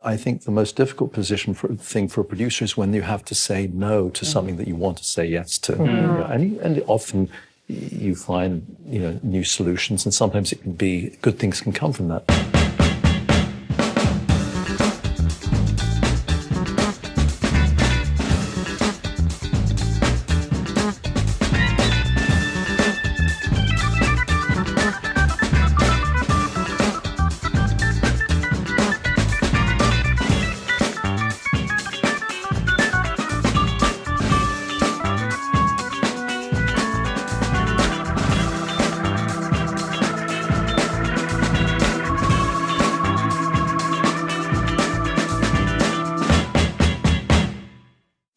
I think the most difficult thing for a producer is when you have to say no to something that you want to say yes to. And often you find new solutions, and sometimes it can be good things can come from that.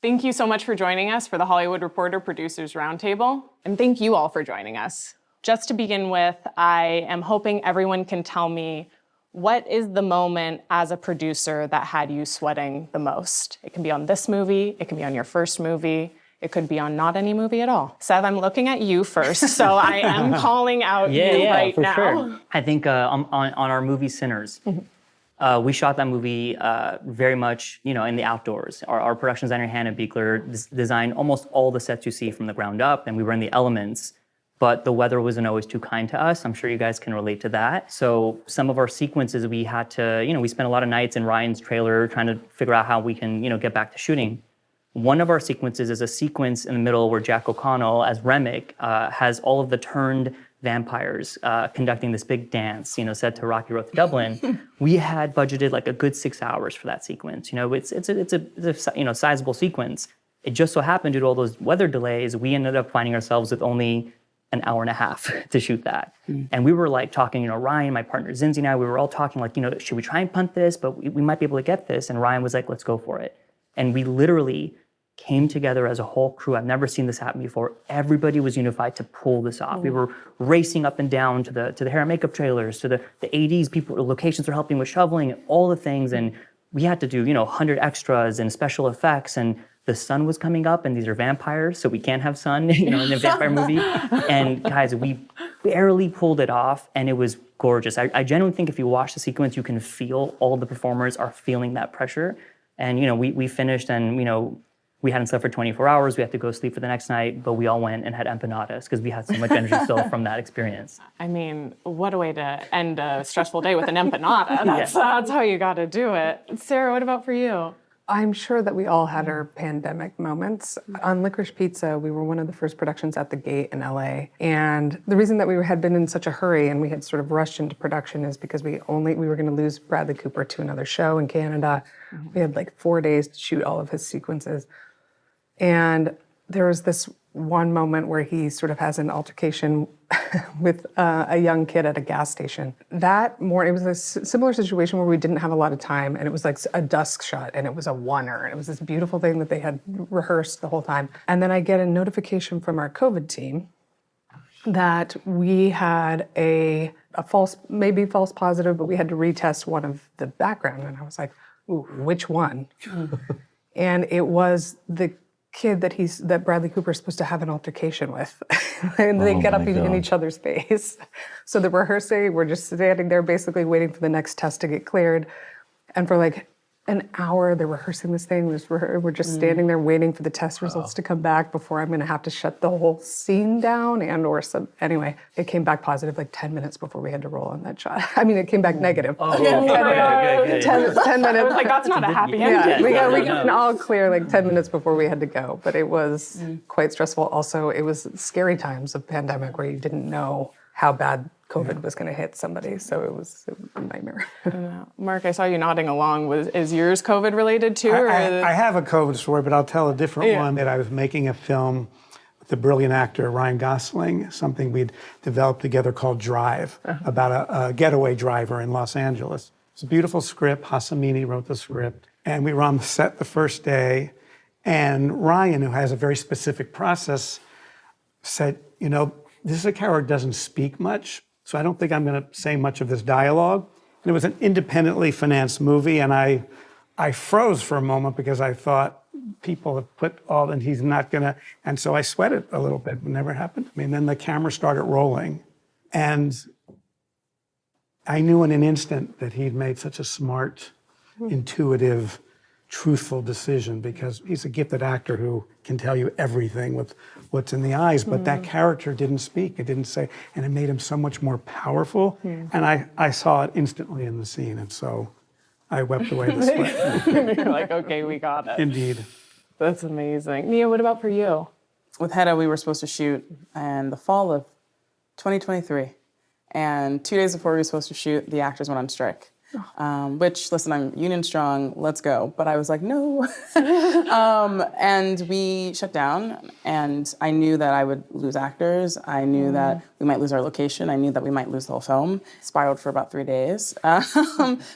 Thank you so much for joining us for the Hollywood Reporter Producers Roundtable, and thank you all for joining us. Just to begin with, I am hoping everyone can tell me what is the moment as a producer that had you sweating the most? It can be on this movie, it can be on your first movie, it could be on not any movie at all. Seth, I'm looking at you first, so I am calling out you right now. Sure. I think on our movie Sinners, we shot that movie very much, in the outdoors. Our production designer, Hannah Beekler, designed almost all the sets you see from the ground up, and we were in the elements, but the weather wasn't always too kind to us. I'm sure you guys can relate to that. So some of our sequences, we had to, we spent a lot of nights in Ryan's trailer trying to figure out how we can, get back to shooting. One of our sequences is a sequence in the middle where Jack O'Connell, as Remick, has all of the turned vampires conducting this big dance, set to Rocky Road to Dublin. We had budgeted like a good 6 hours for that sequence. It's a sizable sequence. It just so happened due to all those weather delays, we ended up finding ourselves with only an hour and a half to shoot that. And we were like talking, Ryan, my partner Zinzi and I, we were all talking like, should we try and punt this? But we might be able to get this. And Ryan was like, let's go for it. And we literally came together as a whole crew. I've never seen this happen before. Everybody was unified to pull this off. We were racing up and down to the hair and makeup trailers, to the ADs, people, locations were helping with shoveling, and all the things. And we had to do, 100 extras and special effects. And the sun was coming up, and these are vampires, so we can't have sun, in a vampire movie. And guys, we barely pulled it off, and it was gorgeous. I genuinely think if you watch the sequence, you can feel all the performers are feeling that pressure. And, we finished, and, we hadn't slept for 24 hours. We had to go sleep for the next night, but we all went and had empanadas because we had so much energy still from that experience. I mean, what a way to end a stressful day with an empanada. That's how you got to do it. Sara, what about for you? I'm sure that we all had our pandemic moments. On Licorice Pizza, we were one of the first productions at the Gate in LA. And the reason that we had been in such a hurry and we had sort of rushed into production is because we were going to lose Bradley Cooper to another show in Canada. We had like 4 days to shoot all of his sequences. And there was this one moment where he sort of has an altercation with a young kid at a gas station. That morning, it was a similar situation where we didn't have a lot of time, and it was like a dusk shot, and it was a oneer, and it was this beautiful thing that they had rehearsed the whole time. And then I get a notification from our COVID team that we had a false positive, but we had to retest one of the background. And I was like, ooh, which one? And it was the kid that Bradley Cooper is supposed to have an altercation with. And they get up in each other's face. So the rehearsing, we're just standing there basically waiting for the next test to get cleared. And for like an hour, they're rehearsing this thing. We're just standing there waiting for the test results to come back before I'm going to have to shut the whole scene down Anyway, it came back positive like 10 minutes before we had to roll on that shot. I mean, it came back negative. Oh, good. 10 minutes. Like, that's not a happy ending. We got an all clear like 10 minutes before we had to go. But it was quite stressful. Also, it was scary times of pandemic where you didn't know how bad COVID was going to hit somebody, so it was a nightmare. Marc, I saw you nodding along. Is yours COVID related too? I have a COVID story, but I'll tell a different one. That I was making a film with the brilliant actor Ryan Gosling, something we'd developed together called Drive, about a getaway driver in Los Angeles. It's a beautiful script. Hassamini wrote the script, and we were on the set the first day, and Ryan, who has a very specific process, said, this is a character who doesn't speak much, so I don't think I'm going to say much of this dialogue. And it was an independently financed movie, and I froze for a moment because I thought people have put all, and he's not going to, and so I sweated a little bit. It never happened to me. And then the camera started rolling, and I knew in an instant that he'd made such a smart intuitive, truthful decision, because he's a gifted actor who can tell you everything with what's in the eyes, but that character didn't speak, it didn't say, and it made him so much more powerful. And I saw it instantly in the scene, and so I wept away the sweat. You're like, okay, we got it. Indeed. That's amazing. Nia, what about for you? With Hedda, we were supposed to shoot in the fall of 2023. And 2 days before we were supposed to shoot, the actors went on strike. Which, listen, I'm union strong, let's go. But I was like, no. And we shut down, and I knew that I would lose actors. I knew that we might lose our location. I knew that we might lose the whole film. Spiraled for about 3 days.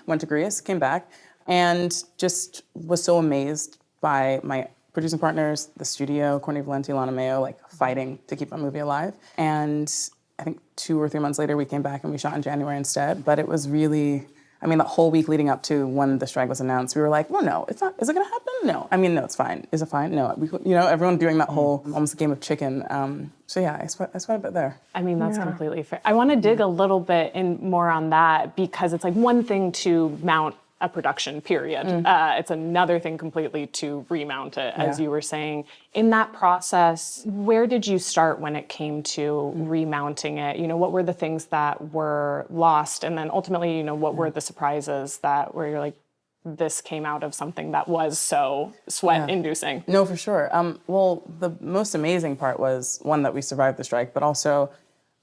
Went to Greece, came back, and just was so amazed by my producing partners, the studio, Courtney Valenti, Lana Mayo, like fighting to keep my movie alive. And I think 2 or 3 months later, we came back and we shot in January instead. But it was really, I mean, the whole week leading up to when the strike was announced, we were like, well, no, it's not, is it gonna happen? No. I mean, no, it's fine. Is it fine? No. Everyone doing that whole, almost a game of chicken. So yeah, I sweat a bit there. I mean, that's completely fair. I want to dig a little bit in more on that, because it's like one thing to mount a production, period. It's another thing completely to remount it, as you were saying. In that process, where did you start when it came to remounting it? What were the things that were lost? And then ultimately, what were the surprises that where you're like, this came out of something that was so sweat-inducing? No, for sure. Well, the most amazing part was, one, that we survived the strike, but also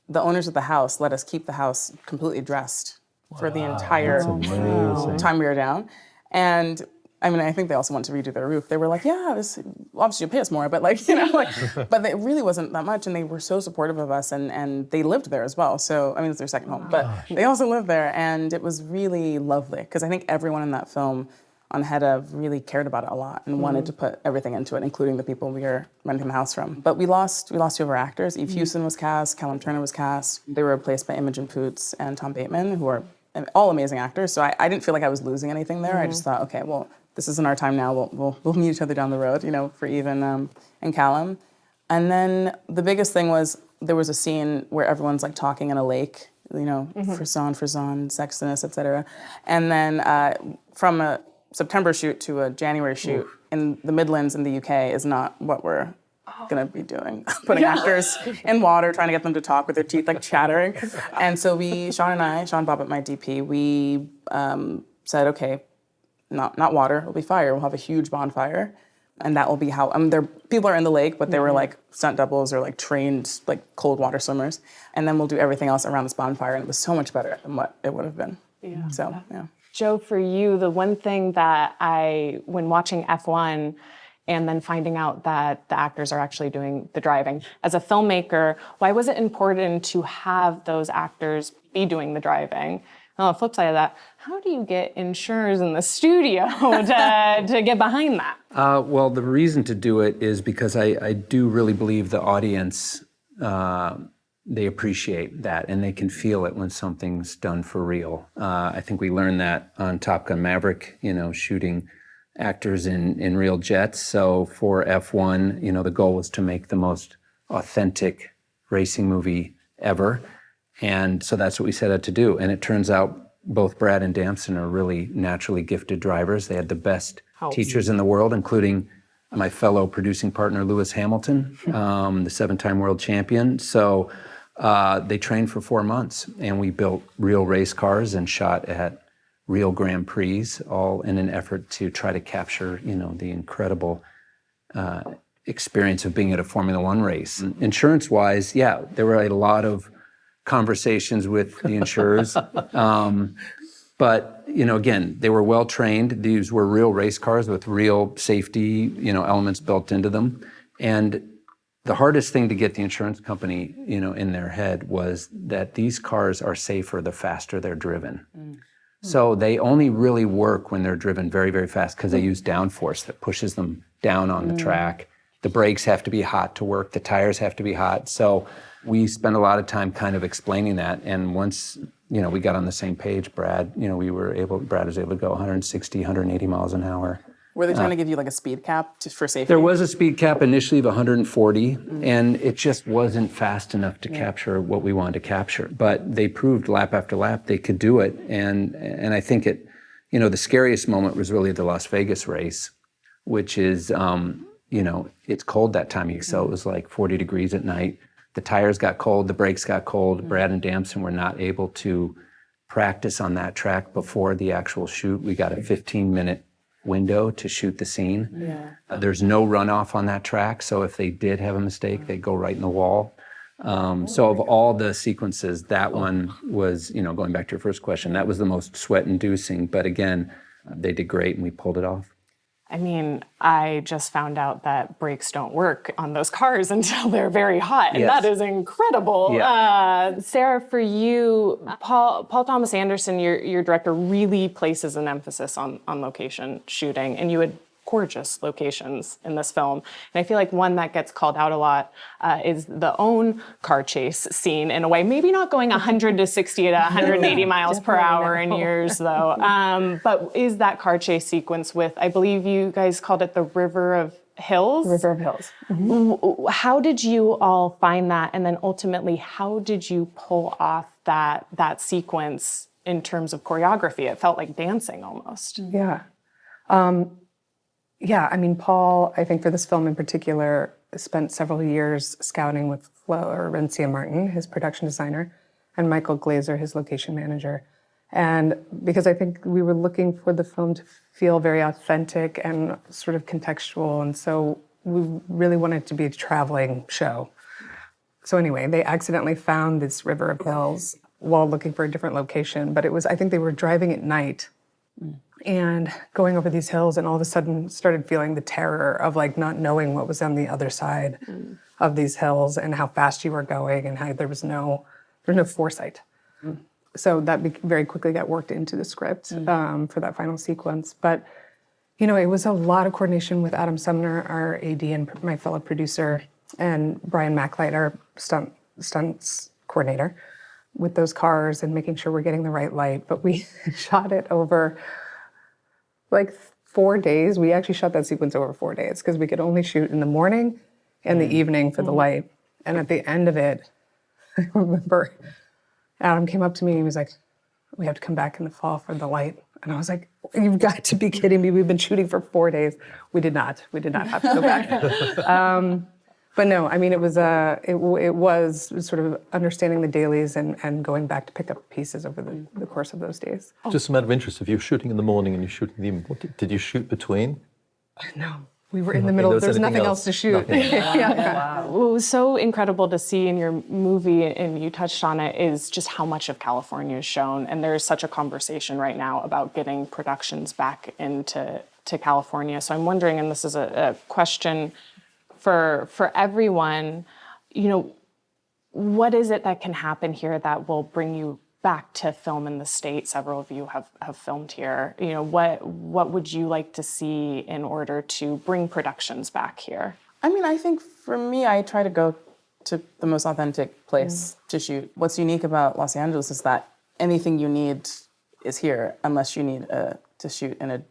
the owners of the house let us keep the house completely dressed for the entire time we were down. And I mean, I think they also wanted to redo their roof. They were like, yeah, this, obviously you pay us more, but like, but it really wasn't that much. And they were so supportive of us, and they lived there as well. So, I mean, it's their second home, but they also lived there, and it was really lovely. Because I think everyone in that film on Hedda really cared about it a lot and wanted to put everything into it, including the people we were renting the house from. But we lost 2 of our actors. Eve Hewson was cast, Callum Turner was cast. They were replaced by Imogen Poots and Tom Bateman, who are all amazing actors. So I didn't feel like I was losing anything there. I just thought, okay, well, this isn't our time now. We'll meet each other down the road, for Eve and Callum. And then the biggest thing was, there was a scene where everyone's like talking in a lake, frisson, sexiness, etc. And then from a September shoot to a January shoot in the Midlands in the UK is not what we're gonna be doing. Putting actors in water, trying to get them to talk with their teeth like chattering. And so Sean Bobbitt, my DP, we said, okay, not water, it'll be fire. We'll have a huge bonfire. And that will be how, people are in the lake, but they were like stunt doubles or like trained like cold water swimmers. And then we'll do everything else around this bonfire. And it was so much better than what it would have been. Yeah. So, yeah. Joe, for you, the one thing that when watching F1 and then finding out that the actors are actually doing the driving, as a filmmaker, why was it important to have those actors be doing the driving? On the flip side of that, how do you get insurers in the studio to get behind that? Well, the reason to do it is because I do really believe the audience, they appreciate that, and they can feel it when something's done for real. I think we learned that on Top Gun Maverick, shooting actors in real jets. So for F1, the goal was to make the most authentic racing movie ever. And so that's what we set out to do. And it turns out both Brad and Damson are really naturally gifted drivers. They had the best teachers in the world, including my fellow producing partner, Lewis Hamilton, the 7-time world champion. So they trained for 4 months, and we built real race cars and shot at real Grand Prix, all in an effort to try to capture, the incredible experience of being at a Formula One race. Insurance-wise, there were a lot of conversations with the insurers. But, again, they were well trained. These were real race cars with real safety, elements built into them. And the hardest thing to get the insurance company, in their head was that these cars are safer the faster they're driven. So they only really work when they're driven very, very fast because they use downforce that pushes them down on the track. The brakes have to be hot to work. The tires have to be hot. So we spent a lot of time kind of explaining that. And once, we got on the same page, Brad was able to go 160, 180 miles an hour. Were they trying to give you like a speed cap for safety? There was a speed cap initially of 140, and it just wasn't fast enough to capture what we wanted to capture. But they proved lap after lap they could do it, and I think it, the scariest moment was really the Las Vegas race, which is, it's cold that time of year. So it was like 40 degrees at night. The tires got cold, the brakes got cold. Brad and Damson were not able to practice on that track before the actual shoot. We got a 15-minute window to shoot the scene. There's no runoff on that track, so if they did have a mistake, they'd go right in the wall. So of all the sequences, that one was, going back to your first question, that was the most sweat-inducing. But again, they did great, and we pulled it off. I mean, I just found out that brakes don't work on those cars until they're very hot, and that is incredible. Yeah. Sara, for you, Paul Thomas Anderson, your director, really places an emphasis on location shooting, and you had gorgeous locations in this film. And I feel like one that gets called out a lot is the own car chase scene, in a way, maybe not going 100 to 60 to 180 miles per hour in yours, though. But is that car chase sequence with, I believe you guys called it the River of Hills? River of Hills. How did you all find that? And then ultimately, how did you pull off that sequence in terms of choreography? It felt like dancing almost. Yeah. I mean, Paul, I think for this film in particular, spent several years scouting with Florencia Martin, his production designer, and Michael Glazer, his location manager. And because I think we were looking for the film to feel very authentic and sort of contextual, and so we really wanted it to be a traveling show. So anyway, they accidentally found this River of Hills while looking for a different location, but I think they were driving at night and going over these hills, and all of a sudden started feeling the terror of like not knowing what was on the other side of these hills and how fast you were going and how there was no foresight. So that very quickly got worked into the script for that final sequence. But, it was a lot of coordination with Adam Sumner, our AD and my fellow producer, and Brian Macklight, our stunts coordinator, with those cars and making sure we're getting the right light. But we shot it over like 4 days. We actually shot that sequence over 4 days because we could only shoot in the morning and the evening for the light. And at the end of it, I remember Adam came up to me and he was like, "We have to come back in the fall for the light." And I was like, "You've got to be kidding me. We've been shooting for 4 days." We did not have to go back. But no, I mean, it was sort of understanding the dailies and going back to pick up pieces over the course of those days. Just a matter of interest, if you're shooting in the morning and you're shooting in the evening, did you shoot between? No, we were in the middle. There's nothing else to shoot. Wow. What was so incredible to see in your movie, and you touched on it, is just how much of California is shown. And there's such a conversation right now about getting productions back into California. So I'm wondering, and this is a question for everyone, what is it that can happen here that will bring you back to film in the state? Several of you have filmed here. What would you like to see in order to bring productions back here? I mean, I think for me, I try to go to the most authentic place to shoot. What's unique about Los Angeles is that anything you need is here, unless you need to shoot in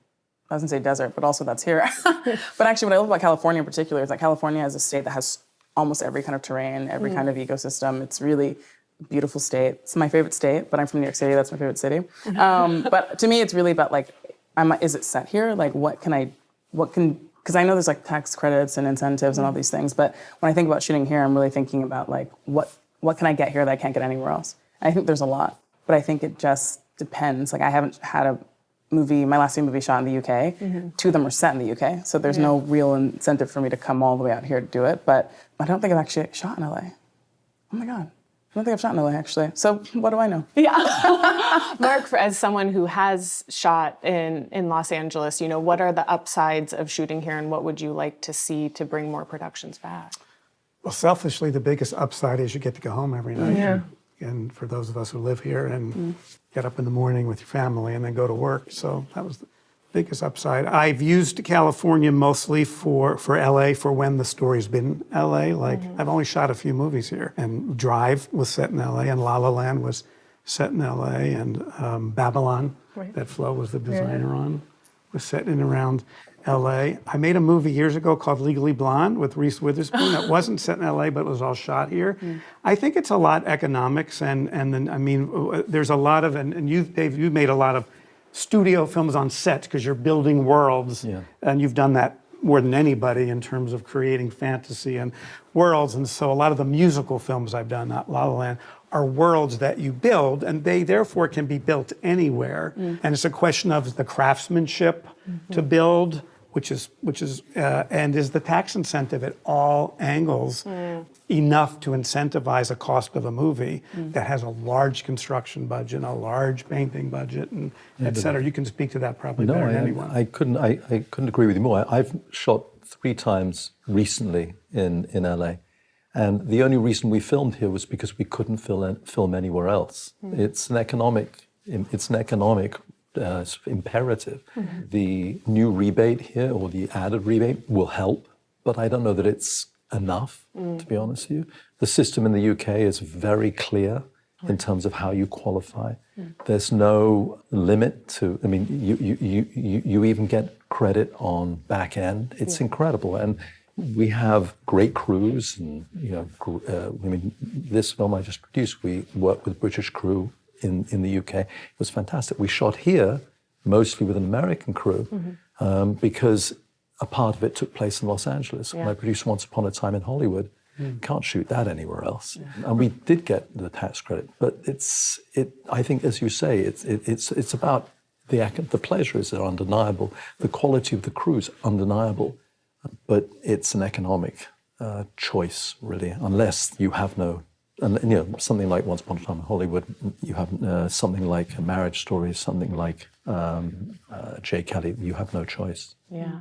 I was gonna say desert, but also that's here. But actually what I love about California in particular is that California is a state that has almost every kind of terrain, every kind of ecosystem. It's really a beautiful state. It's my favorite state, but I'm from New York City, that's my favorite city. But to me, it's really about like, is it set here? Like because I know there's like tax credits and incentives and all these things, but when I think about shooting here, I'm really thinking about like, what can I get here that I can't get anywhere else? And I think there's a lot, but I think it just depends. Like I haven't had my last two movies shot in the UK. Two of them were set in the UK, so there's no real incentive for me to come all the way out here to do it. But I don't think I've actually shot in LA. Oh my God. I don't think I've shot in LA, actually. So what do I know? Yeah. Marc, as someone who has shot in Los Angeles, what are the upsides of shooting here, and what would you like to see to bring more productions back? Well, selfishly, the biggest upside is you get to go home every night. Yeah. And for those of us who live here and get up in the morning with your family and then go to work. So that was the biggest upside. I've used California mostly for LA, for when the story's been LA. Like I've only shot a few movies here. And Drive was set in LA, and La La Land was set in LA, and Babylon, that Flo was the designer on, was set in around LA. I made a movie years ago called Legally Blonde with Reese Witherspoon that wasn't set in LA, but it was all shot here. I think it's a lot economics, and then, I mean, there's a lot of, and you, Dave, you made a lot of studio films on sets because you're building worlds, and you've done that more than anybody in terms of creating fantasy and worlds. And so a lot of the musical films I've done, not La La Land, are worlds that you build, and they therefore can be built anywhere. And it's a question of the craftsmanship to build, which is and is the tax incentive at all angles enough to incentivize a cost of a movie that has a large construction budget, and a large painting budget, and et cetera. You can speak to that probably better than anyone. I couldn't agree with you more. I've shot 3 times recently in LA. And the only reason we filmed here was because we couldn't film anywhere else. It's an economic imperative. The new rebate here, or the added rebate, will help, but I don't know that it's enough, to be honest with you. The system in the UK is very clear in terms of how you qualify. There's no limit to, I mean, you even get credit on back end. It's incredible. And we have great crews, and I mean, this film I just produced, we worked with British crew in the UK. It was fantastic. We shot here mostly with an American crew because a part of it took place in Los Angeles. When I produced Once Upon a Time in Hollywood, can't shoot that anywhere else. And we did get the tax credit, but I think, as you say, it's about the pleasures are undeniable, the quality of the crew is undeniable. But it's an economic choice, really, unless you have no, and something like Once Upon a Time in Hollywood, you have something like A Marriage Story, something like Jay Kelly, you have no choice. Yeah.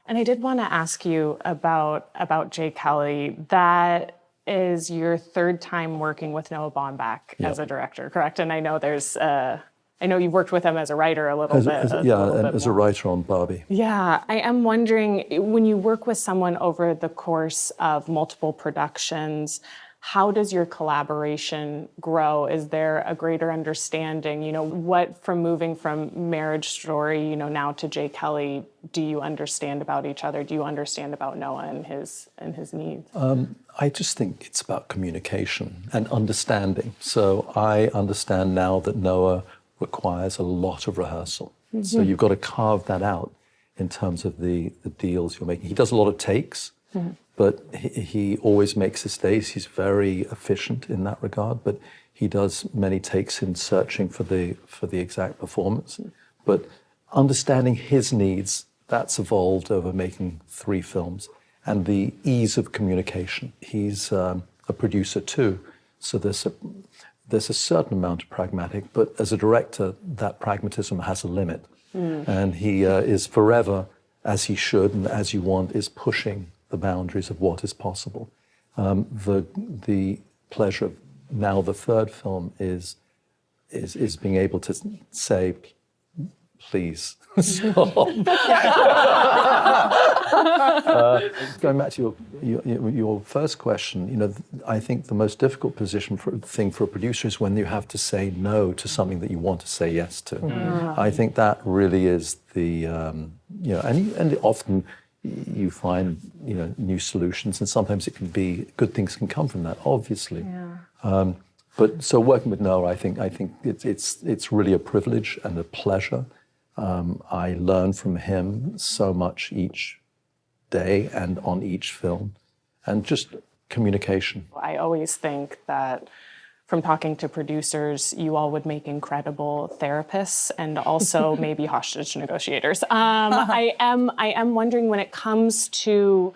And I did want to ask you about Jay Kelly. That is your 3rd time working with Noah Baumbach as a director, correct? And I know I know you've worked with him as a writer a little bit. As a writer on Barbie. Yeah, I am wondering, when you work with someone over the course of multiple productions, how does your collaboration grow? Is there a greater understanding? What from moving from Marriage Story, now to Jay Kelly, do you understand about each other? Do you understand about Noah and his needs? I just think it's about communication and understanding. So I understand now that Noah requires a lot of rehearsal. So you've got to carve that out in terms of the deals you're making. He does a lot of takes, but he always makes his days. He's very efficient in that regard, but he does many takes in searching for the exact performance. But understanding his needs, that's evolved over making 3 films. And the ease of communication. He's a producer too, so there's a certain amount of pragmatic, but as a director, that pragmatism has a limit. And he is forever, as he should and as you want, is pushing the boundaries of what is possible. The pleasure of now the 3rd film is being able to say, please stop. Going back to your first question, I think the most difficult thing for a producer is when you have to say no to something that you want to say yes to. I think that really is and often you find new solutions, and sometimes it can be good things can come from that, obviously. But so working with Noah, I think it's really a privilege and a pleasure. I learn from him so much each day and on each film, and just communication. I always think that from talking to producers, you all would make incredible therapists and also maybe hostage negotiators. I am wondering, when it comes to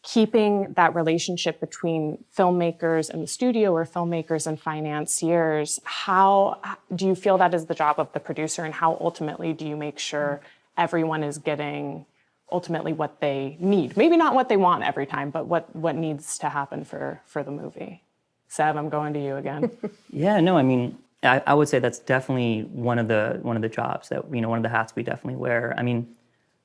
keeping that relationship between filmmakers and the studio, or filmmakers and financiers, how do you feel that is the job of the producer, and how ultimately do you make sure everyone is getting ultimately what they need? Maybe not what they want every time, but what needs to happen for the movie. Seb, I'm going to you again. Yeah, no, I mean, I would say that's definitely one of the jobs that, one of the hats we definitely wear. I mean,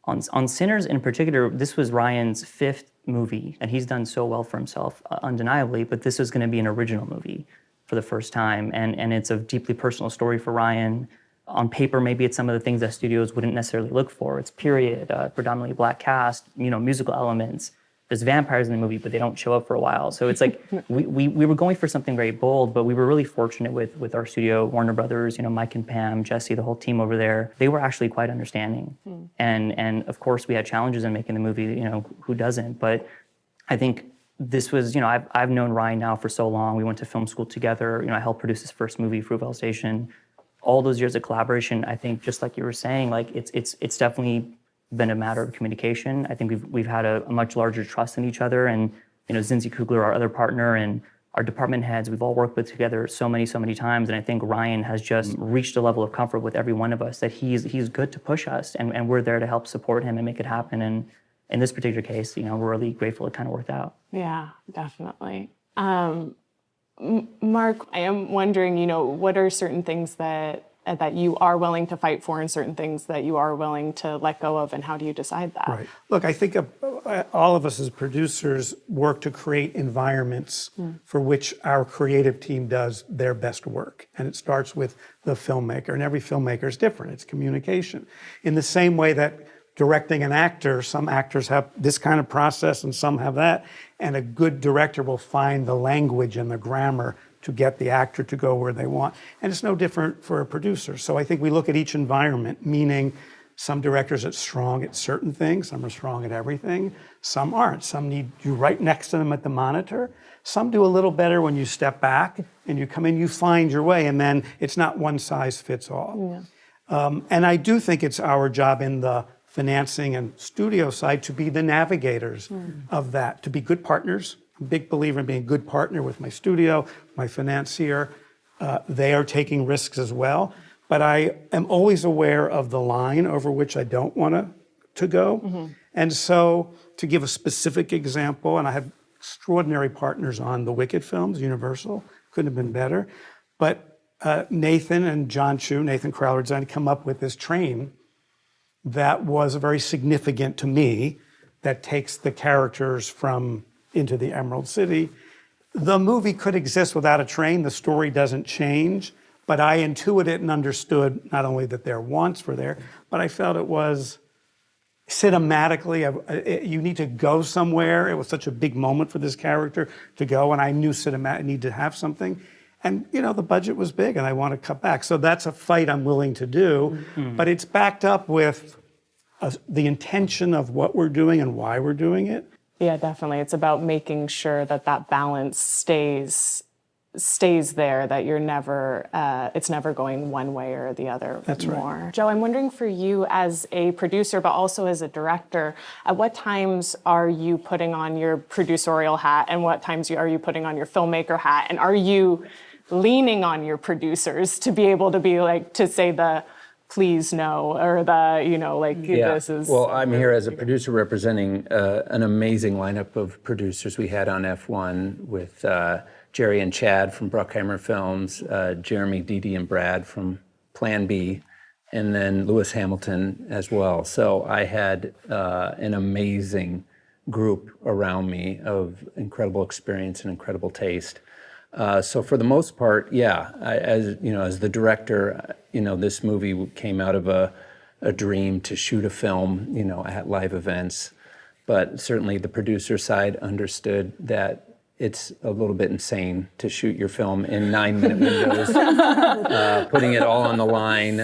on Sinners in particular, this was Ryan's 5th movie, and he's done so well for himself, undeniably, but this was going to be an original movie for the first time, and it's a deeply personal story for Ryan. On paper, maybe it's some of the things that studios wouldn't necessarily look for. It's period, predominantly Black cast, musical elements, there's vampires in the movie, but they don't show up for a while. So it's like we were going for something very bold, but we were really fortunate with our studio, Warner Brothers, Mike and Pam, Jesse, the whole team over there. They were actually quite understanding. And of course we had challenges in making the movie, who doesn't? But I think this was, I've known Ryan now for so long. We went to film school together. I helped produce his first movie, Fruitvale Station. All those years of collaboration, I think, just like you were saying, like it's definitely been a matter of communication. I think we've had a much larger trust in each other, and Zinzi Kugler, our other partner, and our department heads, we've all worked with together so many times, and I think Ryan has just reached a level of comfort with every one of us that he's good to push us, and we're there to help support him and make it happen. And in this particular case, we're really grateful it kind of worked out. Yeah, definitely. Marc, I am wondering, what are certain things that you are willing to fight for and certain things that you are willing to let go of, and how do you decide that? Right. Look, I think all of us as producers work to create environments for which our creative team does their best work. And it starts with the filmmaker, and every filmmaker is different. It's communication. In the same way that directing an actor, some actors have this kind of process and some have that, and a good director will find the language and the grammar to get the actor to go where they want. And it's no different for a producer. So I think we look at each environment, meaning some directors are strong at certain things, some are strong at everything, some aren't. Some need you right next to them at the monitor. Some do a little better when you step back and you come in, you find your way, and then it's not one size fits all. Yeah. And I do think it's our job in the financing and studio side to be the navigators of that, to be good partners. I'm a big believer in being a good partner with my studio, my financier. They are taking risks as well. But I am always aware of the line over which I don't want to go. And so to give a specific example, and I have extraordinary partners on the Wicked films, Universal, couldn't have been better. But Nathan and John Chu, Nathan Crowder designed to come up with this train that was very significant to me, that takes the characters from into the Emerald City. The movie could exist without a train. The story doesn't change, but I intuited and understood not only that their wants were there, but I felt it was cinematically, you need to go somewhere. It was such a big moment for this character to go, and I knew cinematic needed to have something. And the budget was big, and I want to cut back. So that's a fight I'm willing to do, but it's backed up with the intention of what we're doing and why we're doing it. Yeah, definitely. It's about making sure that balance stays there, that you're never, it's never going one way or the other. That's more. right. Joe, I'm wondering for you as a producer, but also as a director, at what times are you putting on your producerial hat, and what times are you putting on your filmmaker hat? And are you leaning on your producers to be able to be like, to say the please no, or this is... Well, I'm here as a producer representing an amazing lineup of producers we had on F1 with Jerry and Chad from Bruckheimer Films, Jeremy, Dee and Brad from Plan B, and then Lewis Hamilton as well. So I had an amazing group around me of incredible experience and incredible taste. So for the most part, as the director, this movie came out of a dream to shoot a film, at live events. But certainly the producer side understood that it's a little bit insane to shoot your film in 9-minute windows, putting it all on the line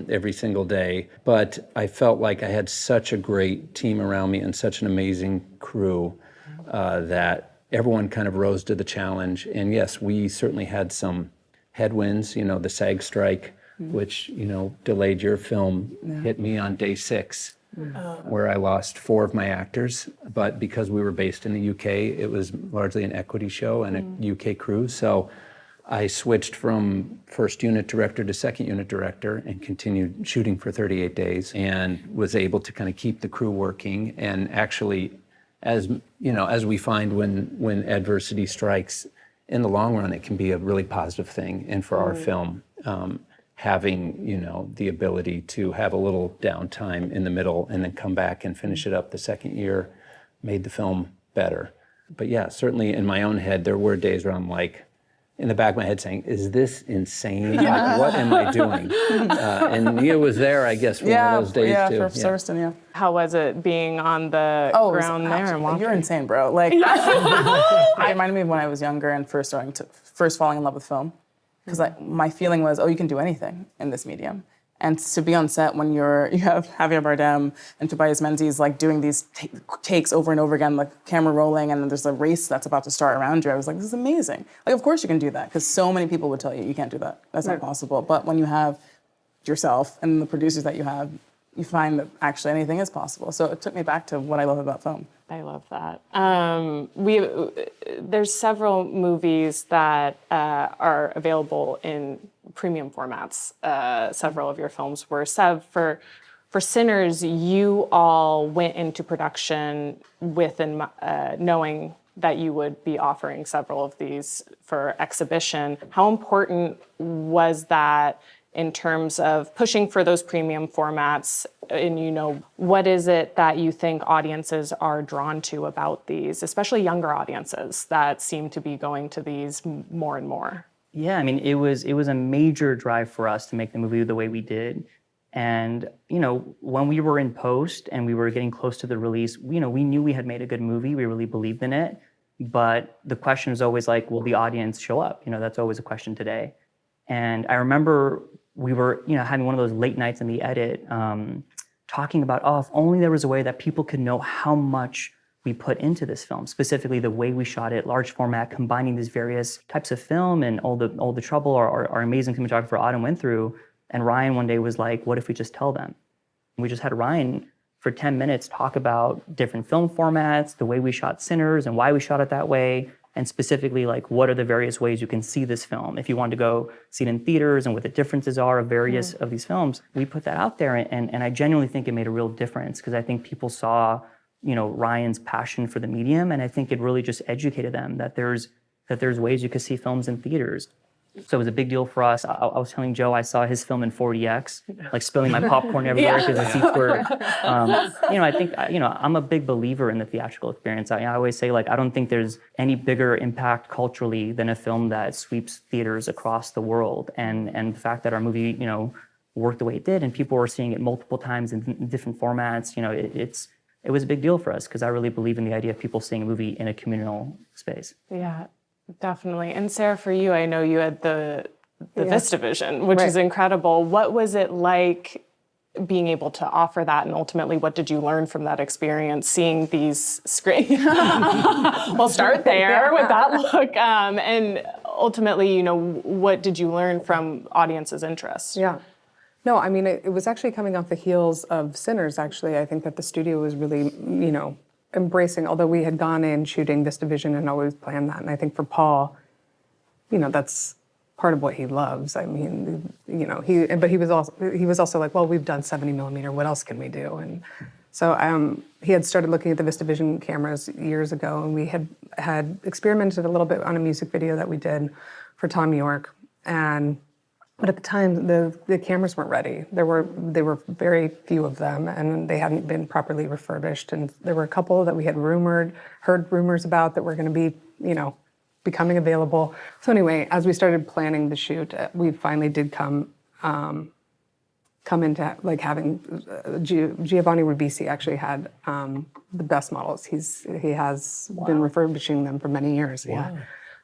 every single day. But I felt like I had such a great team around me and such an amazing crew that everyone kind of rose to the challenge. And yes, we certainly had some headwinds, the SAG strike, which, delayed your film, hit me on day 6, where I lost 4 of my actors. But because we were based in the UK, it was largely an equity show and a UK crew. So I switched from first unit director to second unit director and continued shooting for 38 days and was able to kind of keep the crew working. And actually, as we find when adversity strikes, in the long run, it can be a really positive thing. And for our film, having, the ability to have a little downtime in the middle and then come back and finish it up the second year made the film better. But yeah, certainly in my own head, there were days where I'm like, in the back of my head saying, is this insane? Like, what am I doing? And Nia was there, I guess, for one of those days too. For Silverstone, yeah. How was it being on the ground there and walking? You're insane, bro. Like, it reminded me of when I was younger and first falling in love with film. Because my feeling was, you can do anything in this medium. And to be on set when you have Javier Bardem and Tobias Menzies like doing these takes over and over again, like camera rolling, and then there's a race that's about to start around you. I was like, this is amazing. Like, of course you can do that, because so many people would tell you can't do that. That's not possible. But when you have yourself and the producers that you have, you find that actually anything is possible. So it took me back to what I love about film. I love that. There's several movies that are available in premium formats. Several of your films were. Sev, for Sinners, you all went into production with knowing that you would be offering several of these for exhibition. How important was that in terms of pushing for those premium formats? And what is it that you think audiences are drawn to about these, especially younger audiences that seem to be going to these more and more? Yeah, I mean, it was a major drive for us to make the movie the way we did. And, when we were in post and we were getting close to the release, we knew we had made a good movie. We really believed in it. But the question is always like, will the audience show up? That's always a question today. And I remember we were, having one of those late nights in the edit, talking about, if only there was a way that people could know how much we put into this film, specifically the way we shot it, large format, combining these various types of film and all the trouble our amazing cinematographer Autumn went through. And Ryan one day was like, what if we just tell them? And we just had Ryan for 10 minutes talk about different film formats, the way we shot Sinners and why we shot it that way, and specifically like what are the various ways you can see this film. If you want to go see it in theaters and what the differences are of various of these films, we put that out there, and I genuinely think it made a real difference, because I think people saw Ryan's passion for the medium, and I think it really just educated them that there's ways you could see films in theaters. So it was a big deal for us. I was telling Joe I saw his film in 40X, like spilling my popcorn everywhere because the seats were. I think I'm a big believer in the theatrical experience. I always say, like, I don't think there's any bigger impact culturally than a film that sweeps theaters across the world. And the fact that our movie worked the way it did, and people were seeing it multiple times in different formats. It was a big deal for us, because I really believe in the idea of people seeing a movie in a communal space. Yeah, definitely. And Sara, for you, I know you had the Vista Vision, which is incredible. What was it like being able to offer that, and ultimately, what did you learn from that experience, seeing these screens? We'll start there with that look. And ultimately, what did you learn from audiences' interest? Yeah. No, I mean, it was actually coming off the heels of Sinners, actually. I think that the studio was really, embracing, although we had gone in shooting Vista Vision and always planned that. And I think for Paul, that's part of what he loves. I mean, he was also like, well, we've done 70 millimeter. What else can we do? And so he had started looking at the Vista Vision cameras years ago, and we had experimented a little bit on a music video that we did for Tom York. But at the time, the cameras weren't ready. There were very few of them, and they hadn't been properly refurbished. And there were a couple that we had heard rumors about that were going to be, becoming available. So anyway, as we started planning the shoot, we finally did come into like having Giovanni Ribisi actually had the best models. He has been refurbishing them for many years. Wow.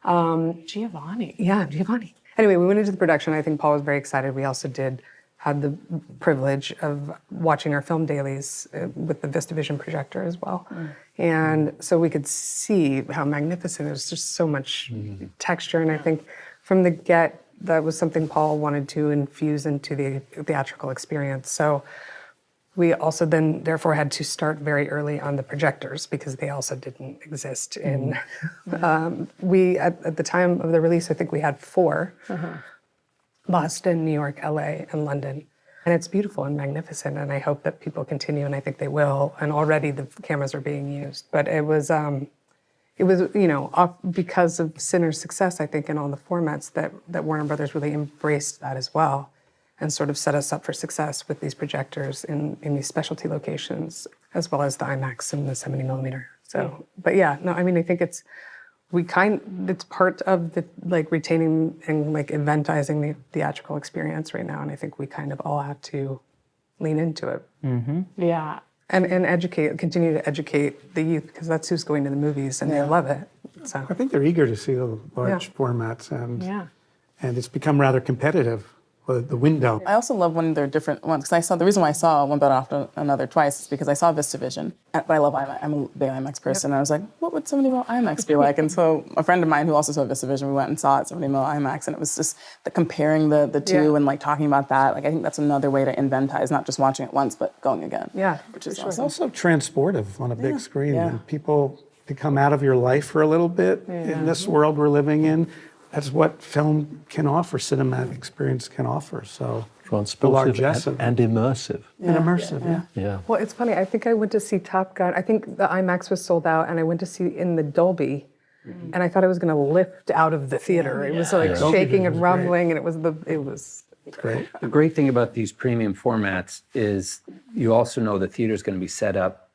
Yeah. Giovanni. Yeah, Giovanni. Anyway, we went into the production. I think Paul was very excited. We also had the privilege of watching our film dailies with the Vista Vision projector as well. And so we could see how magnificent it was, just so much texture. And I think from the get, that was something Paul wanted to infuse into the theatrical experience. So we also then therefore had to start very early on the projectors, because they also didn't exist in, we, at the time of the release, I think we had 4, Boston, New York, LA, and London. And it's beautiful and magnificent, and I hope that people continue, and I think they will, and already the cameras are being used. But it was because of Sinner's success, I think, in all the formats, that Warner Brothers really embraced that as well, and sort of set us up for success with these projectors in these specialty locations, as well as the IMAX and the 70 millimeter. So, but yeah, no, I mean, I think it's part of the like retaining and like eventizing the theatrical experience right now, and I think we kind of all have to lean into it. Yeah. And continue to educate the youth, because that's who's going to the movies and they love it. So I think they're eager to see the large formats, and it's become rather competitive, the window. I also love when they're different ones, because the reason why I saw One Better After Another twice is because I saw VistaVision, but I love IMAX. I'm a big IMAX person, and I was like, what would 70 mil IMAX be like? And so a friend of mine who also saw VistaVision, we went and saw it 70 mil IMAX, and it was just comparing the two and like talking about that. Like I think that's another way to inventize, not just watching it once, but going again. Yeah, which is for sure. awesome. It's also transportive on a big screen. Yeah. And people to come out of your life for a little bit in this world we're living in. That's what film can offer, cinematic experience can offer. So Transportive and immersive. and immersive. Yeah. Well, it's funny. I think I went to see Top Gun. I think the IMAX was sold out, and I went to see in the Dolby, and I thought I was going to lift out of the theater. It was like shaking and rumbling, and it was. Great. The great thing about these premium formats is you also know the theater's going to be set up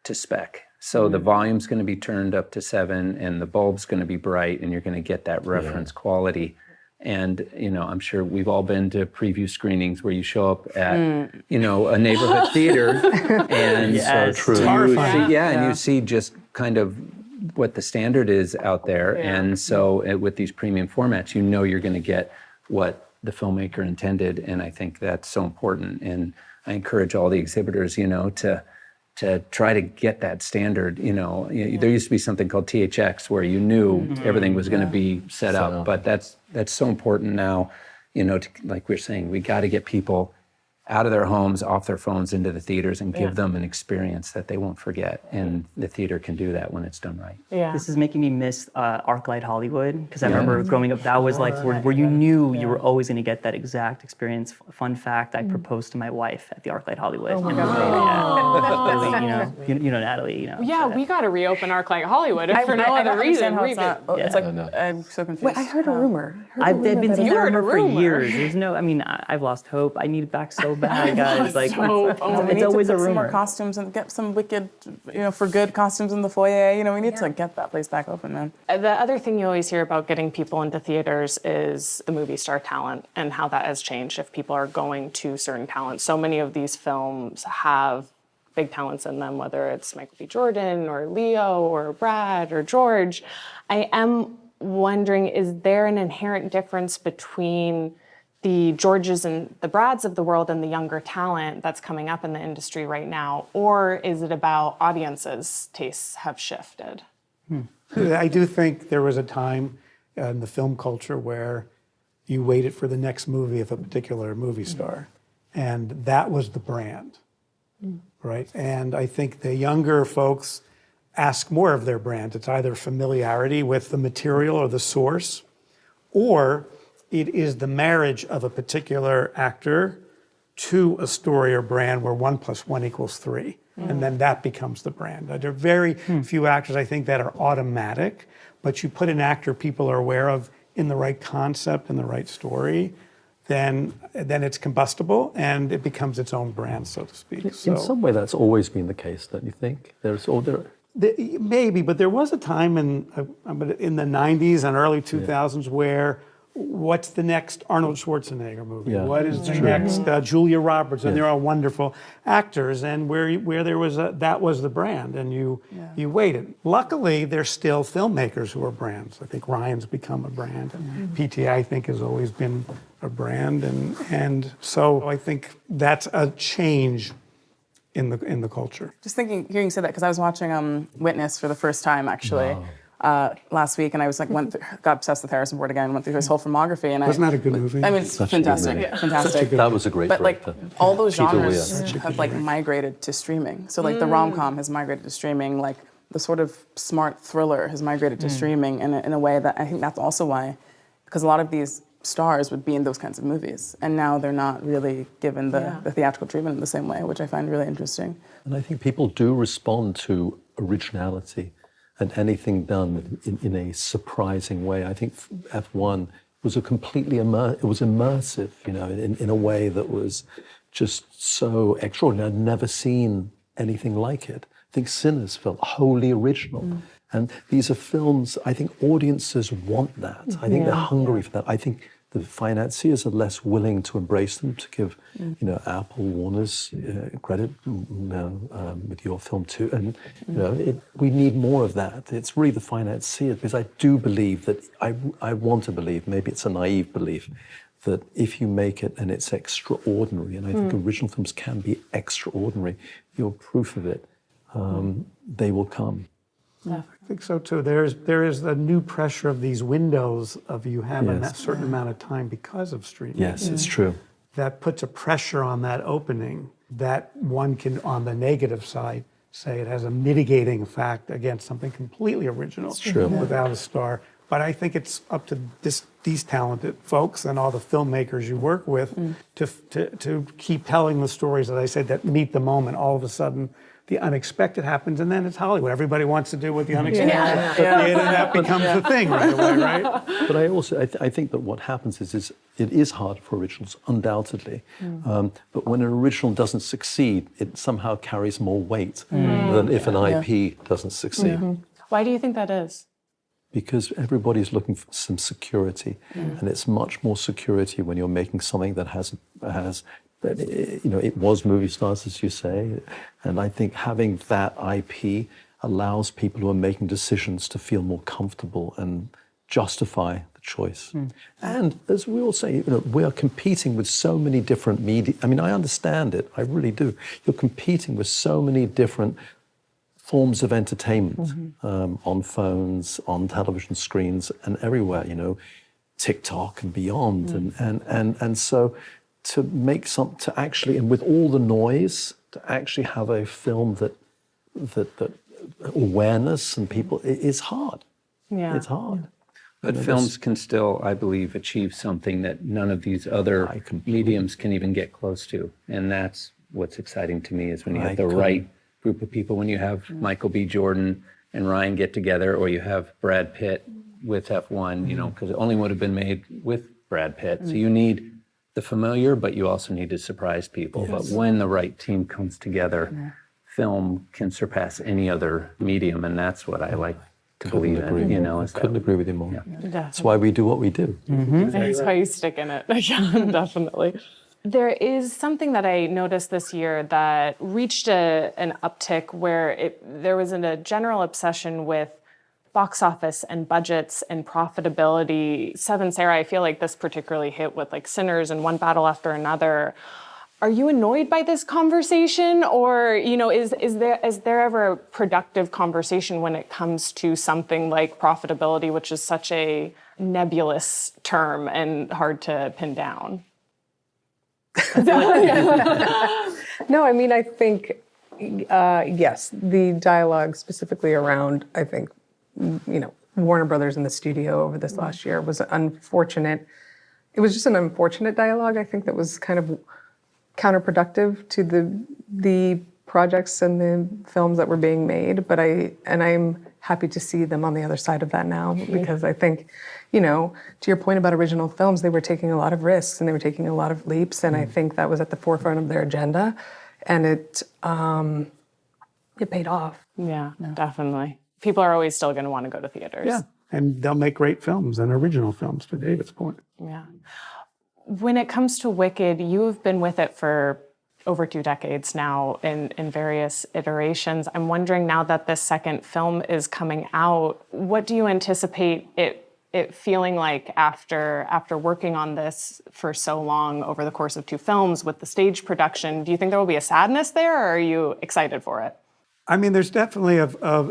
to spec. So the volume's going to be turned up to 7 and the bulb's going to be bright and you're going to get that reference quality. And, I'm sure we've all been to preview screenings where you show up at, a neighborhood theater and So true. and you see just kind of what the standard is out there. And so with these premium formats, you're going to get what the filmmaker intended. And I think that's so important. And I encourage all the exhibitors, to try to get that standard. There used to be something called THX where you knew everything was going to be set up, but that's so important now. Like we're saying, we got to get people out of their homes, off their phones, into the theaters, and give them an experience that they won't forget. And the theater can do that when it's done right. Yeah. This is making me miss ArcLight Hollywood, because I remember growing up, that was like where you knew you were always going to get that exact experience. Fun fact, I proposed to my wife at the ArcLight Hollywood. Oh my God. Natalie, Yeah, we got to reopen ArcLight Hollywood if for no other reason. It's like, I'm so confused. Wait, I heard a rumor. I've been that seeing that heard a rumor for rumor. years. I've lost hope. I need it back so bad, guys. Like, we need it's always to a put some more rumor. costumes and get some wicked, for good costumes in the foyer. We need to get that place back open, man. The other thing you always hear about getting people into theaters is the movie star talent and how that has changed if people are going to certain talents. So many of these films have big talents in them, whether it's Michael B. Jordan or Leo or Brad or George. I am wondering, is there an inherent difference between the Georges and the Brads of the world and the younger talent that's coming up in the industry right now? Or is it about audiences' tastes have shifted? I do think there was a time in the film culture where you waited for the next movie of a particular movie star, and that was the brand, right? And I think the younger folks ask more of their brand. It's either familiarity with the material or the source, or it is the marriage of a particular actor to a story or brand where 1 + 1 = 3. And then that becomes the brand. There are very few actors, I think, that are automatic, but you put an actor people are aware of in the right concept and the right story, then it's combustible and it becomes its own brand, so to speak. In some way, that's always been the case, don't you think? Maybe, but there was a time in the 90s and early 2000s where what's the next Arnold Schwarzenegger movie? Yeah, what is the next Julia Roberts? And they're all wonderful actors, and where there was that was the brand, and you waited. Luckily, there's still filmmakers who are brands. I think Ryan's become a brand, and PTA I think has always been a brand, and so I think that's a change in the culture. Just hearing you say that, because I was watching Witness for the first time, actually. Last week, and I was like, got obsessed with Harrison Ford again, went through his whole filmography, and Wasn't that a good movie? I mean, it's fantastic, fantastic. That was a great But like director. all those Peter genres Weir. have like migrated to streaming. So like the rom-com has migrated to streaming, like the sort of smart thriller has migrated to streaming, and in a way that I think that's also why, because a lot of these stars would be in those kinds of movies, and now they're not really given the theatrical treatment in the same way, which I find really interesting. And I think people do respond to originality and anything done in a surprising way. I think F1 was immersive, in a way that was just so extraordinary. I'd never seen anything like it. I think Sinners felt wholly original. And these are films, I think audiences want that. I think they're hungry for that. I think the financiers are less willing to embrace them, to give, Apple, Warner's credit with your film too. And, we need more of that. It's really the financiers, because I do believe that, I want to believe, maybe it's a naive belief, that if you make it and it's extraordinary, and I think original films can be extraordinary, you're proof of it, they will come. I think so too. There is a new pressure of these windows of you have a certain amount of time because of streaming. Yes, it's true. That puts a pressure on that opening that one can, on the negative side, say it has a mitigating effect against something completely original. It's true. Without a star. But I think it's up to these talented folks and all the filmmakers you work with to keep telling the stories, as I said, that meet the moment. All of a sudden, the unexpected happens, and then it's Hollywood. Everybody wants to do what the unexpected and that becomes the thing right away, right? But I think that what happens is it is hard for originals, undoubtedly. But when an original doesn't succeed, it somehow carries more weight than if an IP doesn't succeed. Why do you think that is? Because everybody's looking for some security, and it's much more security when you're making something that has it was movie stars, as you say, and I think having that IP allows people who are making decisions to feel more comfortable and justify the choice. And as we all say, we are competing with so many different media. I mean, I understand it, I really do. You're competing with so many different forms of entertainment on phones, on television screens, and everywhere. TikTok and beyond, and so to make to actually, and with all the noise, to actually have a film that awareness and people, it's hard. Yeah, it's hard. But films can still, I believe, achieve something that none of these other mediums can even get close to, and that's what's exciting to me, is when you have the right group of people, when you have Michael B. Jordan and Ryan get together, or you have Brad Pitt with F1, because it only would have been made with Brad Pitt. So you need the familiar, but you also need to surprise people. But when the right team comes together, film can surpass any other medium, and that's what I like to believe in. I couldn't agree with you more. That's why we do what we do. That's why you stick in it. Definitely. There is something that I noticed this year that reached an uptick where there was a general obsession with box office and budgets and profitability. Sara, I feel like this particularly hit with like Sinners and One Battle After Another. Are you annoyed by this conversation, or is there ever a productive conversation when it comes to something like profitability, which is such a nebulous term and hard to pin down? No, I mean, I think, yes, the dialogue specifically around, I think, Warner Brothers in the studio over this last year was unfortunate. It was just an unfortunate dialogue, I think, that was kind of counterproductive to the projects and the films that were being made. But I'm happy to see them on the other side of that now, because I think, to your point about original films, they were taking a lot of risks and they were taking a lot of leaps, and I think that was at the forefront of their agenda, and it paid off. Yeah, definitely. People are always still going to want to go to theaters. Yeah, and they'll make great films and original films, to David's point. Yeah. When it comes to Wicked, you've been with it for over 2 decades now in various iterations. I'm wondering, now that this second film is coming out, what do you anticipate it feeling like after working on this for so long over the course of 2 films with the stage production? Do you think there will be a sadness there, or are you excited for it? I mean, there's definitely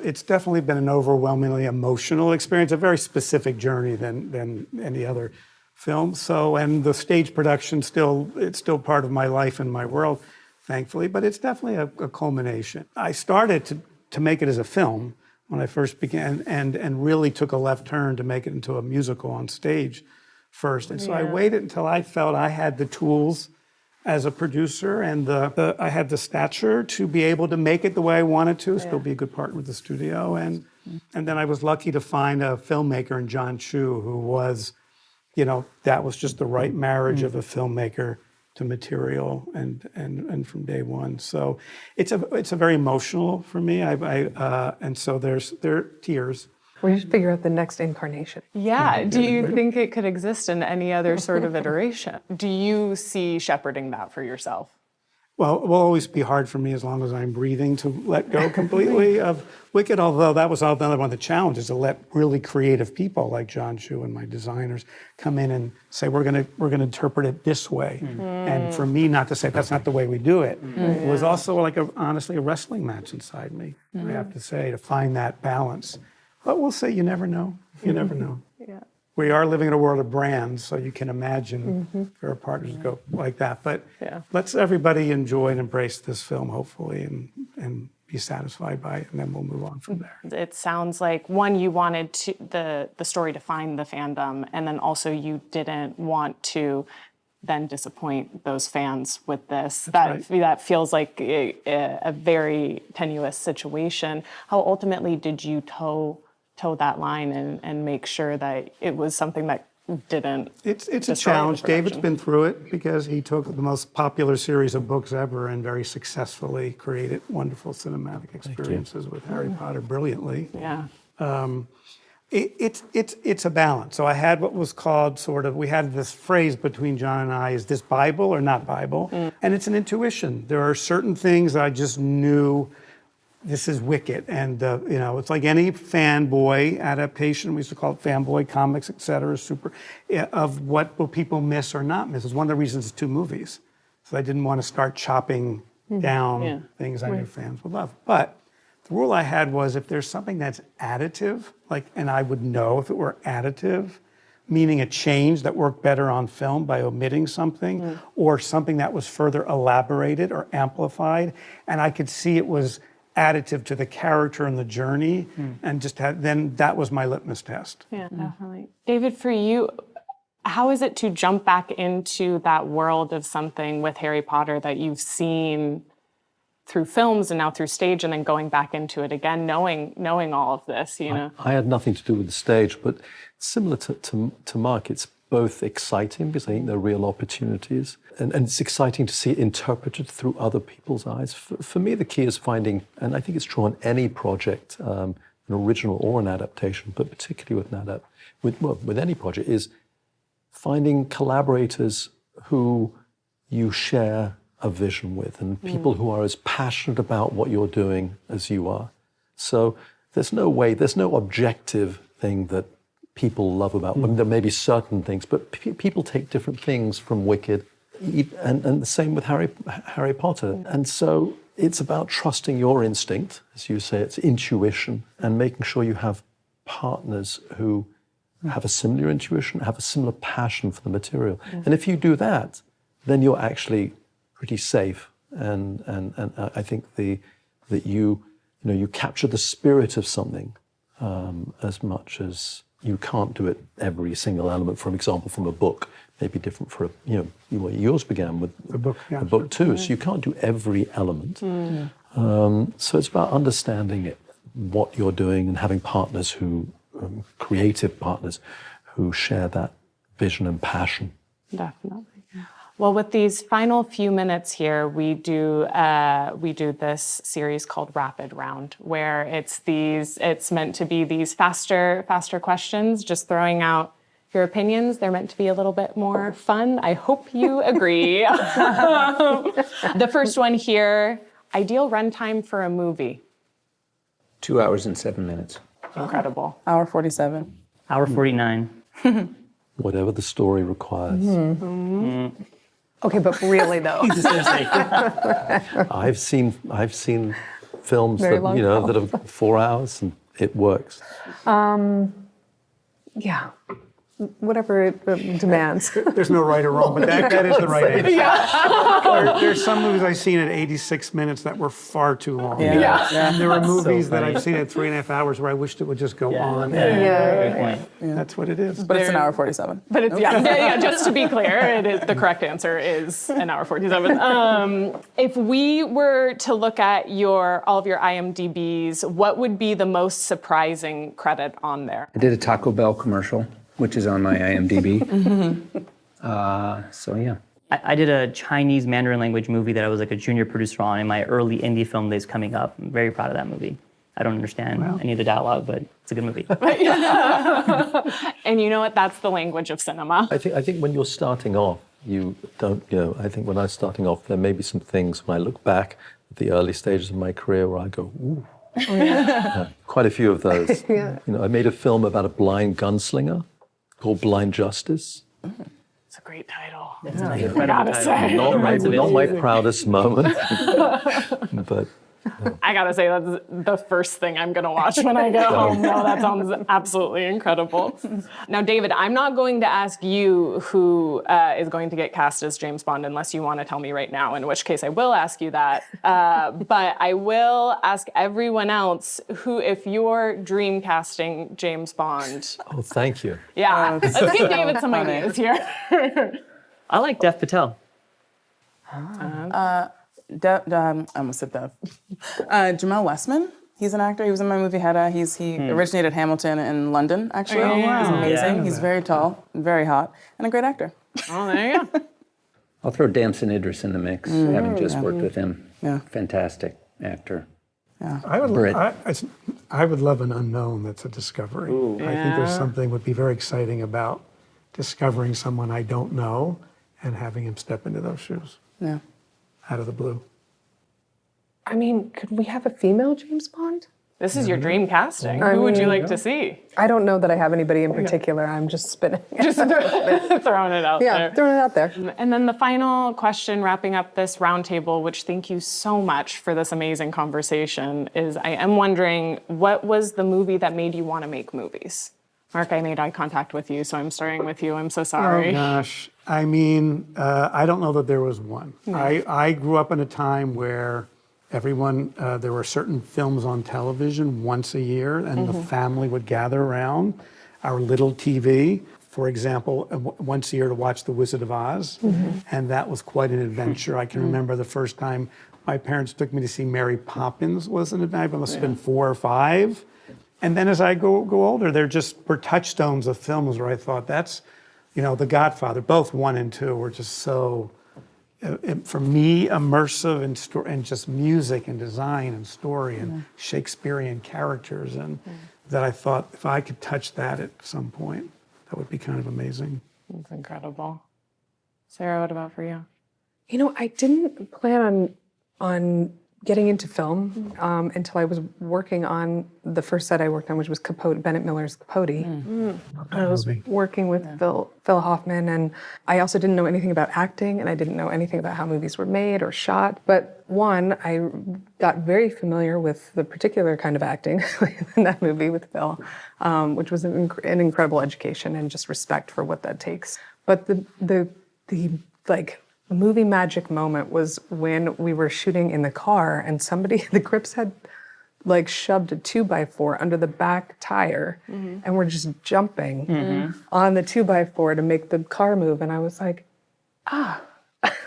it's definitely been an overwhelmingly emotional experience, a very specific journey than any other film. So, and the stage production it's still part of my life and my world, thankfully, but it's definitely a culmination. I started to make it as a film when I first began, and really took a left turn to make it into a musical on stage first. And so I waited until I felt I had the tools as a producer, and I had the stature to be able to make it the way I wanted to, still be a good partner with the studio. And then I was lucky to find a filmmaker in John Chu, who was, that was just the right marriage of a filmmaker to material and from day one. So it's a very emotional for me. And so there are tears. We should figure out the next incarnation. Yeah. Do you think it could exist in any other sort of iteration? Do you see shepherding that for yourself? Well, it will always be hard for me as long as I'm breathing to let go completely of Wicked, although that was another one of the challenges, to let really creative people like John Chu and my designers come in and say, we're gonna interpret it this way. And for me not to say, that's not the way we do it, it was also like honestly a wrestling match inside me, I have to say, to find that balance. But we'll say, you never know, you never know. Yeah. We are living in a world of brands, so you can imagine if our partners go like that. But let's everybody enjoy and embrace this film, hopefully, and be satisfied by it, and then we'll move on from there. It sounds like, one, you wanted the story to find the fandom, and then also you didn't want to then disappoint those fans with this. That feels like a very tenuous situation. How ultimately did you toe that line and make sure that it was something that didn't It's a challenge. David's been through it because he took the most popular series of books ever and very successfully created wonderful cinematic experiences with Harry Potter brilliantly. Yeah. It's a balance. So I had what was called we had this phrase between John and I, is this Bible or not Bible? And it's an intuition. There are certain things I just knew, this is Wicked. And, it's like any fanboy adaptation, we used to call it fanboy comics, et cetera, of what will people miss or not miss. It's one of the reasons it's 2 movies. So I didn't want to start chopping down things I knew fans would love. But the rule I had was, if there's something that's additive, and I would know if it were additive, meaning a change that worked better on film by omitting something, or something that was further elaborated or amplified, and I could see it was additive to the character and the journey, and then that was my litmus test. Yeah, definitely. David, for you, how is it to jump back into that world of something with Harry Potter that you've seen through films and now through stage, and then going back into it again, knowing all of this, I had nothing to do with the stage, but similar to Marc, it's both exciting because I think they're real opportunities, and it's exciting to see it interpreted through other people's eyes. For me, the key is finding, and I think it's true on any project, an original or an adaptation, but particularly with any project, is finding collaborators who you share a vision with, and people who are as passionate about what you're doing as you are. So there's no objective thing that people love about them. There may be certain things, but people take different things from Wicked, and the same with Harry Potter. And so it's about trusting your instinct, as you say, it's intuition, and making sure you have partners who have a similar intuition, have a similar passion for the material. And if you do that, then you're actually pretty safe. And I think that you capture the spirit of something as much as you can't do it every single element. For example, from a book, maybe different for yours began with a book too. So you can't do every element. So it's about understanding what you're doing and having partners creative partners who share that vision and passion. Definitely. Well, with these final few minutes here, we do this series called Rapid Round, where it's meant to be these faster questions, just throwing out your opinions. They're meant to be a little bit more fun. I hope you agree. The first one here, ideal runtime for a movie. 2 hours and 7 minutes. Incredible. Hour 47. Hour 49. Whatever the story requires. Okay, but really though. I've seen films Very that long that are 4 hours and it works. Yeah, whatever it demands. There's no right or wrong, but that is the right answer. There's some movies I've seen at 86 minutes that were far too long. And there are movies that I've seen at 3.5 hours where I wished it would just go on. Good point. That's what it is. But it's an hour 47. But it's, just to be clear, the correct answer is an hour 47. If we were to look at all of your IMDb's, what would be the most surprising credit on there? I did a Taco Bell commercial, which is on my IMDb. So yeah. I did a Chinese Mandarin language movie that I was like a junior producer on in my early indie film days coming up. I'm very proud of that movie. I don't understand any of the dialogue, but it's a good movie. And you know what? That's the language of cinema. I think when you're starting off, you don't, I think when I was starting off, there may be some things when I look back at the early stages of my career where I go, ooh. Quite a few of those. I made a film about a blind gunslinger called Blind Justice. It's a great title. It's an incredible title. Not my proudest moment, but I gotta say, that's the first thing I'm gonna watch when I get home. No, that sounds absolutely incredible. Now, David, I'm not going to ask you who is going to get cast as James Bond unless you want to tell me right now, in which case I will ask you that. But I will ask everyone else who, if you're dream casting James Bond. oh, thank you. Yeah, let's give David some funny. ideas here. I like Dev Patel. I almost said Dev. Jamel Westman. He's an actor. He was in my movie Hedda. He originated Hamilton in London, actually. Oh, wow. He's amazing. Yeah. He's very tall, very hot, and a great actor. Oh, there you go. I'll throw Damson Idris in the mix, having just worked with him. Yeah. Fantastic actor. I would love an unknown that's a discovery. I think there's something would be very exciting about discovering someone I don't know and having him step into those shoes Yeah. out of the blue. I mean, could we have a female James Bond? This is your dream casting. I Who would you mean, like to see? I don't know that I have anybody in particular. I'm just spinning. Just throwing it out there. Yeah, throwing it out there. And then the final question, wrapping up this roundtable, which thank you so much for this amazing conversation, is I am wondering, what was the movie that made you want to make movies? Marc, I made eye contact with you, so I'm starting with you. I'm so sorry. Oh gosh, I mean, I don't know that there was one. I grew up in a time where everyone, there were certain films on television once a year, and the family would gather around our little TV, for example, once a year to watch The Wizard of Oz, and that was quite an adventure. I can remember the first time my parents took me to see Mary Poppins was an adventure. I must have been 4 or 5. And then as I go older, there just were touchstones of films where I thought that's, The Godfather, both 1 and 2 were just so, for me, immersive and just music and design and story and Shakespearean characters. And that I thought if I could touch that at some point, that would be kind of amazing. That's incredible. Sara, what about for you? I didn't plan on getting into film until I was working on the first set I worked on, which was Capote, Bennett Miller's Capote. I was working with Phil Hoffman, and I also didn't know anything about acting, and I didn't know anything about how movies were made or shot. But one, I got very familiar with the particular kind of acting in that movie with Phil, which was an incredible education and just respect for what that takes. But the movie magic moment was when we were shooting in the car and the Crips had shoved a 2x4 under the back tire and we're just jumping on the 2x4 to make the car move. And I was like,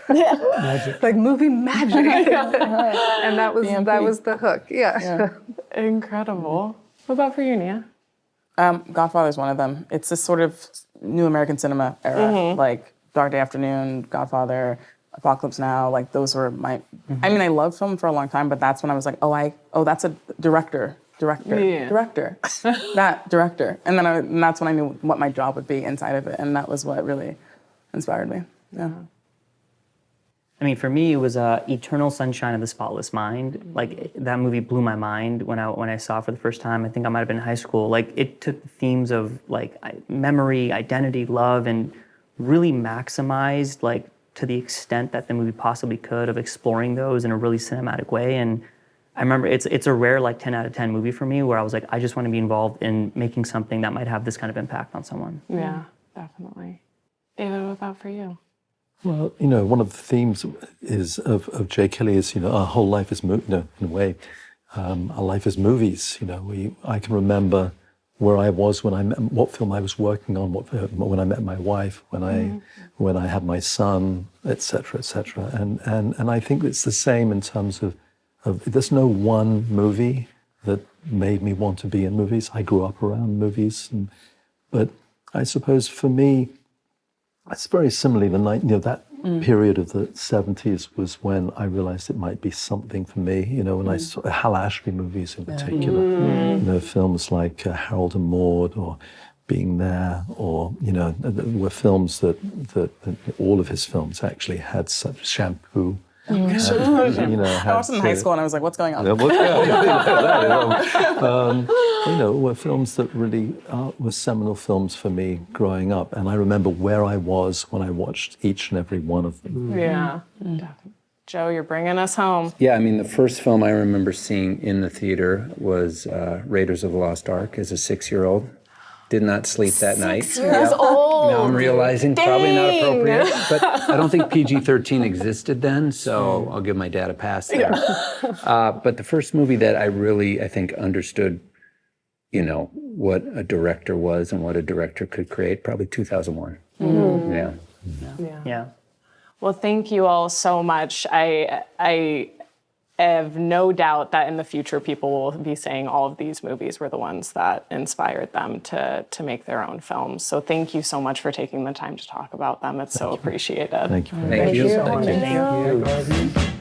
magic. Movie magic. And that was the hook. Yeah. Incredible. What about for you, Nia? Godfather's one of them. It's this sort of new American cinema era, Dark Day Afternoon, Godfather, Apocalypse Now, those were my, I mean, I loved film for a long time, but that's when I was like, that's a director. That director. And then that's when I knew what my job would be inside of it. And that was what really inspired me. Yeah. I mean, for me, it was Eternal Sunshine of the Spotless Mind. That movie blew my mind when I saw it for the first time. I think I might have been in high school. It took the themes of memory, identity, love, and really maximized, to the extent that the movie possibly could, of exploring those in a really cinematic way. And I remember it's a rare 10 out of 10 movie for me where I was like, I just want to be involved in making something that might have this kind of impact on someone. Yeah, definitely. David, what about for you? Well, one of the themes of J. Kelly is, our whole life is, in a way, our life is movies. I can remember where I was when I met, what film I was working on, when I met my wife, when I had my son, etc., etc. And I think it's the same in terms of there's no one movie that made me want to be in movies. I grew up around movies, but I suppose for me, it's very similarly that period of the 70s was when I realized it might be something for me. You know, when I saw Hal Ashby movies in particular, you know, films like Harold and Maude or Being There, or, you know, were films that all of his films actually had such Shampoo. You know, I watched it in high school and I was like, what's going on? You know, were films that really were seminal films for me growing up. And I remember where I was when I watched each and every one of them. Yeah. Definitely. Joe, you're bringing us home. Yeah, I mean, the first film I remember seeing in the theater was Raiders of the Lost Ark as a 6-year-old. Did not sleep that night. 6 years old. Now I'm realizing probably not appropriate, but I don't think PG-13 existed then, so I'll give my dad a pass there. But the first movie that I think understood, you know, what a director was and what a director could create, probably 2001. Yeah. Well, thank you all so much. I have no doubt that in the future people will be saying all of these movies were the ones that inspired them to make their own films. So thank you so much for taking the time to talk about them. It's so appreciated. Thank you. Thank you. Thank you.